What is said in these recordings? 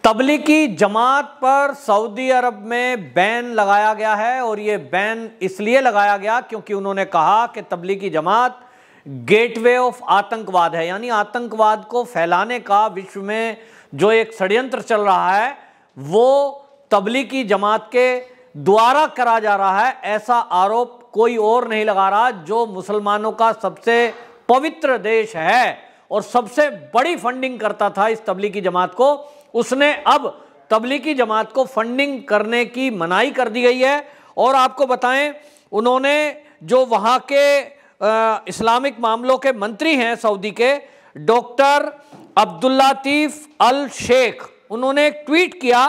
तबलीगी जमात पर सऊदी अरब में बैन लगाया गया है और ये बैन इसलिए लगाया गया क्योंकि उन्होंने कहा कि तबलीगी जमात गेटवे ऑफ आतंकवाद है, यानी आतंकवाद को फैलाने का विश्व में जो एक षड्यंत्र चल रहा है वो तबलीगी जमात के द्वारा करा जा रहा है। ऐसा आरोप कोई और नहीं लगा रहा। जो मुसलमानों का सबसे पवित्र देश है और सबसे बड़ी फंडिंग करता था इस तबलीगी जमात को, उसने अब तबलीगी जमात को फंडिंग करने की मनाही कर दी गई है। और आपको बताएं, उन्होंने जो वहाँ के इस्लामिक मामलों के मंत्री हैं सऊदी के, डॉक्टर अब्दुल्लातीफ अल शेख, उन्होंने एक ट्वीट किया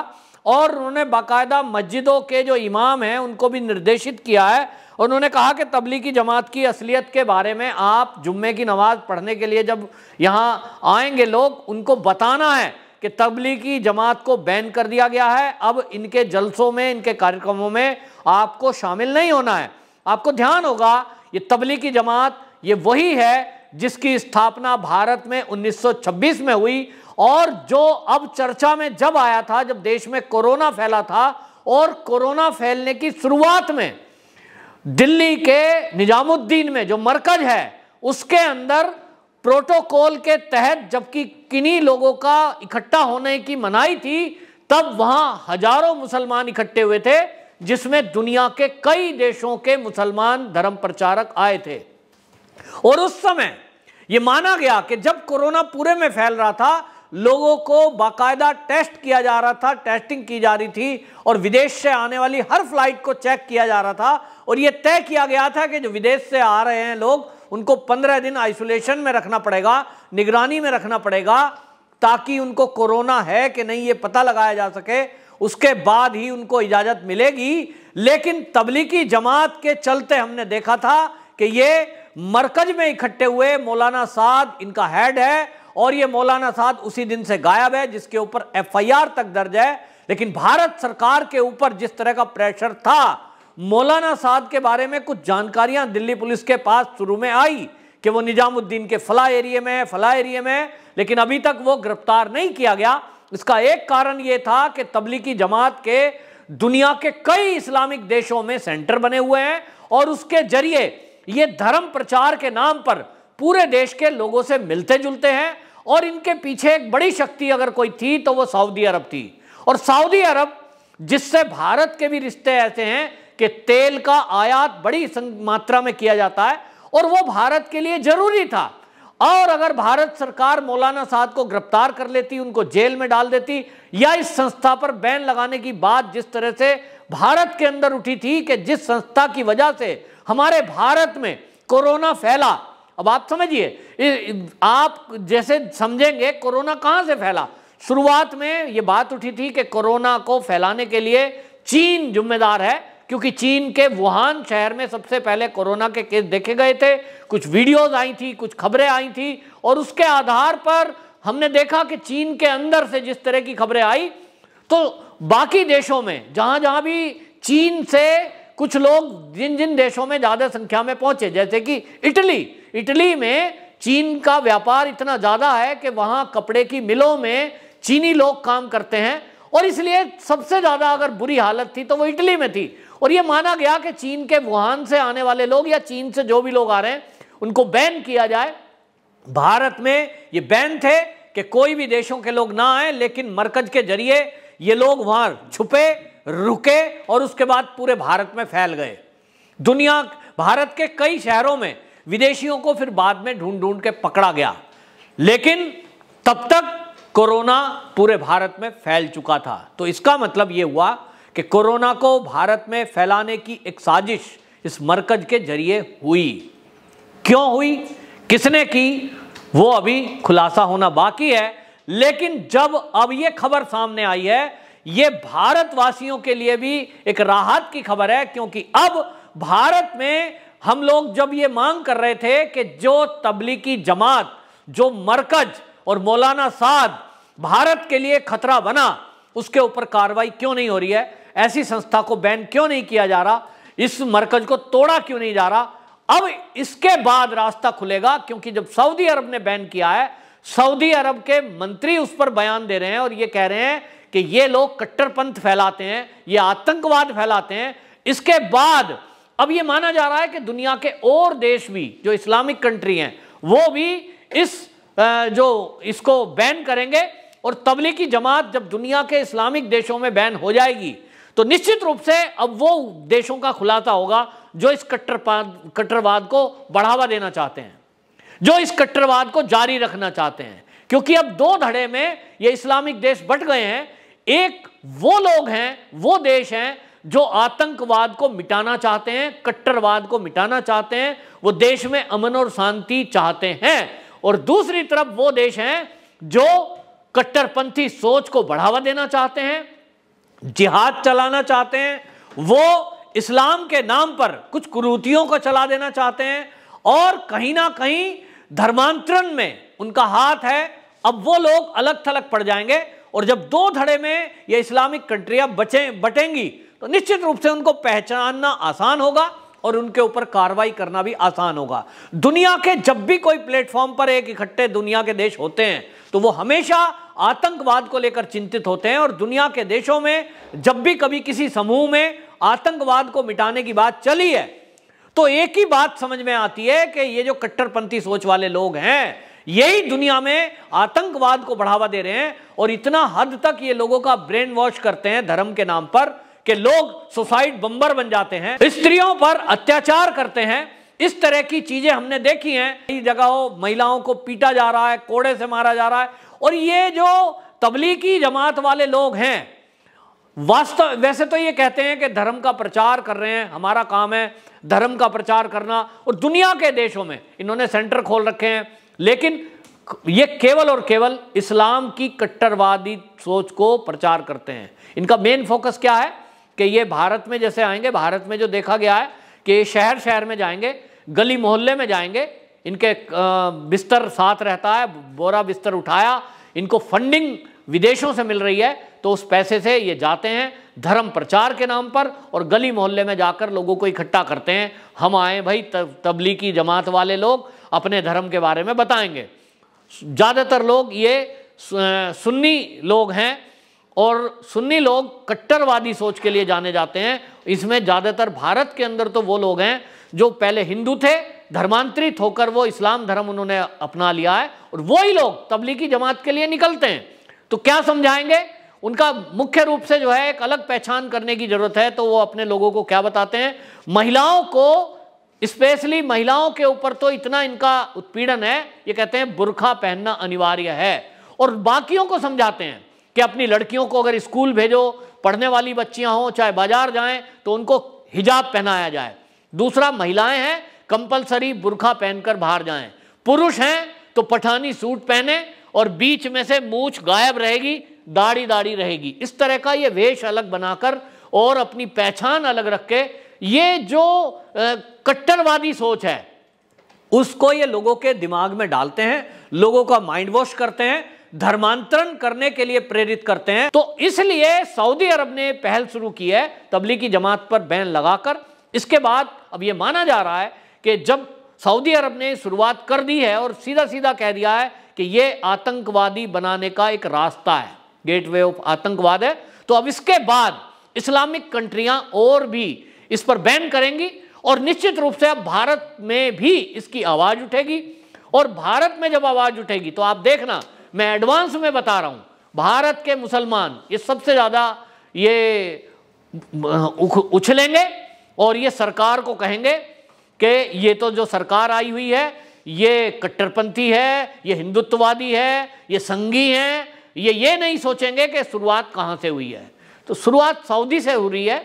और उन्होंने बाकायदा मस्जिदों के जो इमाम हैं उनको भी निर्देशित किया है। उन्होंने कहा कि तबलीगी जमात की असलियत के बारे में आप जुम्मे की नमाज पढ़ने के लिए जब यहाँ आएंगे लोग, उनको बताना है कि तबलीगी जमात को बैन कर दिया गया है। अब इनके जलसों में, इनके कार्यक्रमों में आपको शामिल नहीं होना है। आपको ध्यान होगा ये तबलीगी जमात ये वही है जिसकी स्थापना भारत में 1926 में हुई और जो अब चर्चा में जब आया था, जब देश में कोरोना फैला था और कोरोना फैलने की शुरुआत में दिल्ली के निजामुद्दीन में जो मरकज है उसके अंदर प्रोटोकॉल के तहत जबकि किन्हीं लोगों का इकट्ठा होने की मनाही थी, तब वहां हजारों मुसलमान इकट्ठे हुए थे जिसमें दुनिया के कई देशों के मुसलमान धर्म प्रचारक आए थे। और उस समय यह माना गया कि जब कोरोना पूरे में फैल रहा था, लोगों को बाकायदा टेस्ट किया जा रहा था, टेस्टिंग की जा रही थी और विदेश से आने वाली हर फ्लाइट को चेक किया जा रहा था और यह तय किया गया था कि जो विदेश से आ रहे हैं लोग उनको 15 दिन आइसोलेशन में रखना पड़ेगा, निगरानी में रखना पड़ेगा, ताकि उनको कोरोना है कि नहीं ये पता लगाया जा सके। उसके बाद ही उनको इजाजत मिलेगी। लेकिन तबलीगी जमात के चलते हमने देखा था कि ये मरकज में इकट्ठे हुए, मौलाना साद इनका हेड है और ये मौलाना साद उसी दिन से गायब है, जिसके ऊपर FIR तक दर्ज है। लेकिन भारत सरकार के ऊपर जिस तरह का प्रेशर था, मौलाना साद के बारे में कुछ जानकारियां दिल्ली पुलिस के पास शुरू में आई कि वो निजामुद्दीन के फला एरिया में, लेकिन अभी तक वो गिरफ्तार नहीं किया गया। इसका एक कारण ये था कि तबलीगी जमात के दुनिया के कई इस्लामिक देशों में सेंटर बने हुए हैं और उसके जरिए ये धर्म प्रचार के नाम पर पूरे देश के लोगों से मिलते जुलते हैं। और इनके पीछे एक बड़ी शक्ति अगर कोई थी तो वो सऊदी अरब थी। और सऊदी अरब जिससे भारत के भी रिश्ते ऐसे हैं कि तेल का आयात बड़ी मात्रा में किया जाता है और वो भारत के लिए जरूरी था। और अगर भारत सरकार मौलाना साद को गिरफ्तार कर लेती, उनको जेल में डाल देती, या इस संस्था पर बैन लगाने की बात जिस तरह से भारत के अंदर उठी थी कि जिस संस्था की वजह से हमारे भारत में कोरोना फैला। अब आप समझिए, आप जैसे समझेंगे कोरोना कहां से फैला। शुरुआत में यह बात उठी थी कि कोरोना को फैलाने के लिए चीन जिम्मेदार है, क्योंकि चीन के वुहान शहर में सबसे पहले कोरोना के केस देखे गए थे। कुछ वीडियोस आई थी, कुछ खबरें आई थी और उसके आधार पर हमने देखा कि चीन के अंदर से जिस तरह की खबरें आई, तो बाकी देशों में जहां जहां भी चीन से कुछ लोग जिन जिन देशों में ज्यादा संख्या में पहुंचे, जैसे कि इटली में चीन का व्यापार इतना ज्यादा है कि वहां कपड़े की मिलों में चीनी लोग काम करते हैं और इसलिए सबसे ज्यादा अगर बुरी हालत थी तो वो इटली में थी। और ये माना गया कि चीन के वुहान से आने वाले लोग या चीन से जो भी लोग आ रहे हैं उनको बैन किया जाए। भारत में ये बैन थे कि कोई भी देशों के लोग ना आए, लेकिन मरकज के जरिए ये लोग वहां छुपे, रुके और उसके बाद पूरे भारत में फैल गए। भारत के कई शहरों में विदेशियों को फिर बाद में ढूंढ ढूंढ के पकड़ा गया, लेकिन तब तक कोरोना पूरे भारत में फैल चुका था। तो इसका मतलब यह हुआ कि कोरोना को भारत में फैलाने की एक साजिश इस मरकज के जरिए हुई। क्यों हुई, किसने की, वो अभी खुलासा होना बाकी है। लेकिन जब अब ये खबर सामने आई है, ये भारतवासियों के लिए भी एक राहत की खबर है, क्योंकि अब भारत में हम लोग जब ये मांग कर रहे थे कि जो तबलीगी जमात, जो मरकज और मौलाना साद भारत के लिए खतरा बना, उसके ऊपर कार्रवाई क्यों नहीं हो रही है, ऐसी संस्था को बैन क्यों नहीं किया जा रहा, इस मरकज को तोड़ा क्यों नहीं जा रहा। अब इसके बाद रास्ता खुलेगा, क्योंकि जब सऊदी अरब ने बैन किया है, सऊदी अरब के मंत्री उस पर बयान दे रहे हैं और ये कह रहे हैं कि ये लोग कट्टरपंथ फैलाते हैं, ये आतंकवाद फैलाते हैं, इसके बाद अब ये माना जा रहा है कि दुनिया के और देश भी जो इस्लामिक कंट्री हैं वो भी इसको बैन करेंगे। और तबलीगी जमात जब दुनिया के इस्लामिक देशों में बैन हो जाएगी तो निश्चित रूप से अब वो देशों का खुलासा होगा जो इस कट्टरवाद को बढ़ावा देना चाहते हैं, जो इस कट्टरवाद को जारी रखना चाहते हैं। क्योंकि अब दो धड़े में ये इस्लामिक देश बंट गए हैं। एक वो लोग हैं, वो देश हैं जो आतंकवाद को मिटाना चाहते हैं, कट्टरवाद को मिटाना चाहते हैं, वो देश में अमन और शांति चाहते हैं। और दूसरी तरफ वो देश हैं जो कट्टरपंथी सोच को बढ़ावा देना चाहते हैं, जिहाद चलाना चाहते हैं, वो इस्लाम के नाम पर कुछ कुरीतियों को चला देना चाहते हैं और कहीं ना कहीं धर्मांतरण में उनका हाथ है। अब वो लोग अलग थलग पड़ जाएंगे और जब दो धड़े में ये इस्लामिक कंट्रियां बटेंगी तो निश्चित रूप से उनको पहचानना आसान होगा और उनके ऊपर कार्रवाई करना भी आसान होगा। दुनिया के जब भी कोई प्लेटफॉर्म पर एक इकट्ठे दुनिया के देश होते हैं तो वो हमेशा आतंकवाद को लेकर चिंतित होते हैं। और दुनिया के देशों में जब भी कभी किसी समूह में आतंकवाद को मिटाने की बात चली है तो एक ही बात समझ में आती है कि ये जो कट्टरपंथी सोच वाले लोग हैं यही दुनिया में आतंकवाद को बढ़ावा दे रहे हैं। और इतना हद तक ये लोगों का ब्रेन वॉश करते हैं धर्म के नाम पर कि लोग सुसाइड बम्बर बन जाते हैं, स्त्रियों पर अत्याचार करते हैं। इस तरह की चीजें हमने देखी हैं। कई जगहों महिलाओं को पीटा जा रहा है, कोड़े से मारा जा रहा है। और ये जो तबलीगी जमात वाले लोग हैं वास्तव वैसे तो ये कहते हैं कि धर्म का प्रचार कर रहे हैं, हमारा काम है धर्म का प्रचार करना, और दुनिया के देशों में इन्होंने सेंटर खोल रखे हैं, लेकिन ये केवल और केवल इस्लाम की कट्टरवादी सोच को प्रचार करते हैं। इनका मेन फोकस क्या है कि ये भारत में जैसे आएंगे, भारत में जो देखा गया है कि शहर शहर में जाएंगे, गली मोहल्ले में जाएंगे, इनके बिस्तर साथ रहता है, बोरा बिस्तर उठाया, इनको फंडिंग विदेशों से मिल रही है तो उस पैसे से ये जाते हैं धर्म प्रचार के नाम पर और गली मोहल्ले में जाकर लोगों को इकट्ठा करते हैं। हम आए भाई, तबलीगी जमात वाले लोग अपने धर्म के बारे में बताएंगे। ज़्यादातर लोग ये सुन्नी लोग हैं और सुन्नी लोग कट्टरवादी सोच के लिए जाने जाते हैं। इसमें ज़्यादातर भारत के अंदर तो वो लोग हैं जो पहले हिंदू थे, धर्मांतरित होकर वो इस्लाम धर्म उन्होंने अपना लिया है, और वही लोग तबलीगी जमात के लिए निकलते हैं। तो क्या समझाएंगे? उनका मुख्य रूप से जो है एक अलग पहचान करने की जरूरत है। तो वो अपने लोगों को क्या बताते हैं? महिलाओं को, स्पेशली महिलाओं के ऊपर तो इतना इनका उत्पीड़न है, ये कहते हैं बुर्का पहनना अनिवार्य है। और बाकियों को समझाते हैं कि अपनी लड़कियों को अगर स्कूल भेजो, पढ़ने वाली बच्चियां हों, चाहे बाजार जाएं, तो उनको हिजाब पहनाया जाए। दूसरा, महिलाएं हैं कंपलसरी बुर्का पहनकर बाहर जाएं। पुरुष हैं तो पठानी सूट पहने और बीच में से मूंछ गायब रहेगी, दाढ़ी दाढ़ी रहेगी। इस तरह का ये वेश अलग बनाकर और अपनी पहचान अलग रख के ये जो कट्टरवादी सोच है उसको ये लोगों के दिमाग में डालते हैं, लोगों का माइंड वॉश करते हैं, धर्मांतरण करने के लिए प्रेरित करते हैं। तो इसलिए सऊदी अरब ने पहल शुरू की है तबलीगी जमात पर बैन लगाकर। इसके बाद अब ये माना जा रहा है कि जब सऊदी अरब ने शुरुआत कर दी है और सीधा सीधा कह दिया है कि ये आतंकवादी बनाने का एक रास्ता है, गेटवे ऑफ आतंकवाद है, तो अब इसके बाद इस्लामिक कंट्रियां और भी इस पर बैन करेंगी और निश्चित रूप से अब भारत में भी इसकी आवाज उठेगी। और भारत में जब आवाज उठेगी तो आप देखना, मैं एडवांस में बता रहा हूं, भारत के मुसलमान ये सबसे ज्यादा ये उछलेंगे और ये सरकार को कहेंगे कि ये तो जो सरकार आई हुई है ये कट्टरपंथी है, ये हिंदुत्ववादी है, ये संघी है। ये नहीं सोचेंगे कि शुरुआत कहां से हुई है। तो शुरुआत सऊदी से हो रही है।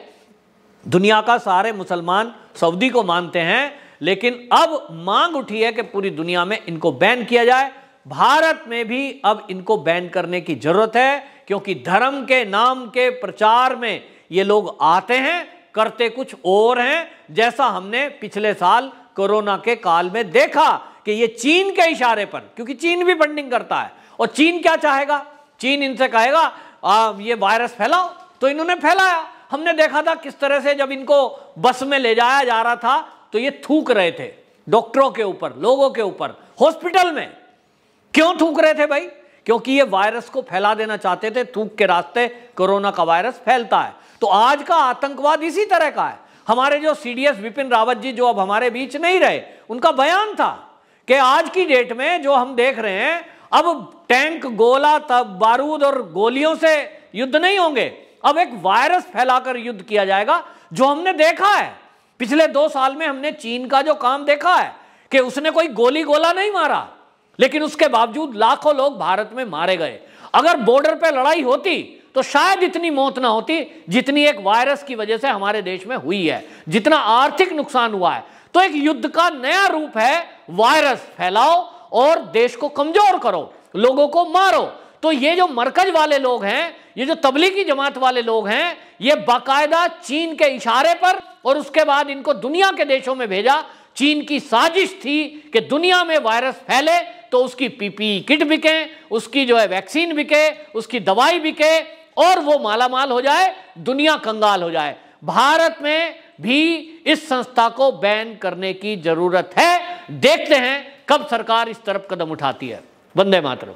दुनिया का सारे मुसलमान सऊदी को मानते हैं, लेकिन अब मांग उठी है कि पूरी दुनिया में इनको बैन किया जाए। भारत में भी अब इनको बैन करने की जरूरत है, क्योंकि धर्म के नाम के प्रचार में ये लोग आते हैं, करते कुछ और हैं, जैसा हमने पिछले साल कोरोना के काल में देखा कि ये चीन के इशारे पर, क्योंकि चीन भी फंडिंग करता है, और चीन क्या चाहेगा? चीन इनसे कहेगा ये वायरस फैलाओ, तो इन्होंने फैलाया। हमने देखा था किस तरह से जब इनको बस में ले जाया जा रहा था तो ये थूक रहे थे डॉक्टरों के ऊपर, लोगों के ऊपर, हॉस्पिटल में। क्यों थूक रहे थे भाई? क्योंकि ये वायरस को फैला देना चाहते थे, थूक के रास्ते कोरोना का वायरस फैलता है। तो आज का आतंकवाद इसी तरह का है। हमारे जो सीडीएस विपिन रावत जी, जो अब हमारे बीच नहीं रहे, उनका बयान था कि आज की डेट में जो हम देख रहे हैं, अब टैंक, गोला, तब बारूद और गोलियों से युद्ध नहीं होंगे, अब एक वायरस फैलाकर युद्ध किया जाएगा। जो हमने देखा है पिछले 2 साल में, हमने चीन का जो काम देखा है कि उसने कोई गोली गोला नहीं मारा, लेकिन उसके बावजूद लाखों लोग भारत में मारे गए। अगर बॉर्डर पे लड़ाई होती तो शायद इतनी मौत ना होती जितनी एक वायरस की वजह से हमारे देश में हुई है, जितना आर्थिक नुकसान हुआ है। तो एक युद्ध का नया रूप है, वायरस फैलाओ और देश को कमजोर करो, लोगों को मारो। तो ये जो मरकज वाले लोग हैं, ये जो तबलीगी जमात वाले लोग हैं, ये बाकायदा चीन के इशारे पर, और उसके बाद इनको दुनिया के देशों में भेजा। चीन की साजिश थी कि दुनिया में वायरस फैले तो उसकी पीपीई किट बिके, उसकी जो है वैक्सीन बिके, उसकी दवाई बिके और वो मालामाल हो जाए, दुनिया कंगाल हो जाए। भारत में भी इस संस्था को बैन करने की जरूरत है। देखते हैं कब सरकार इस तरफ कदम उठाती है। वंदे मातरम।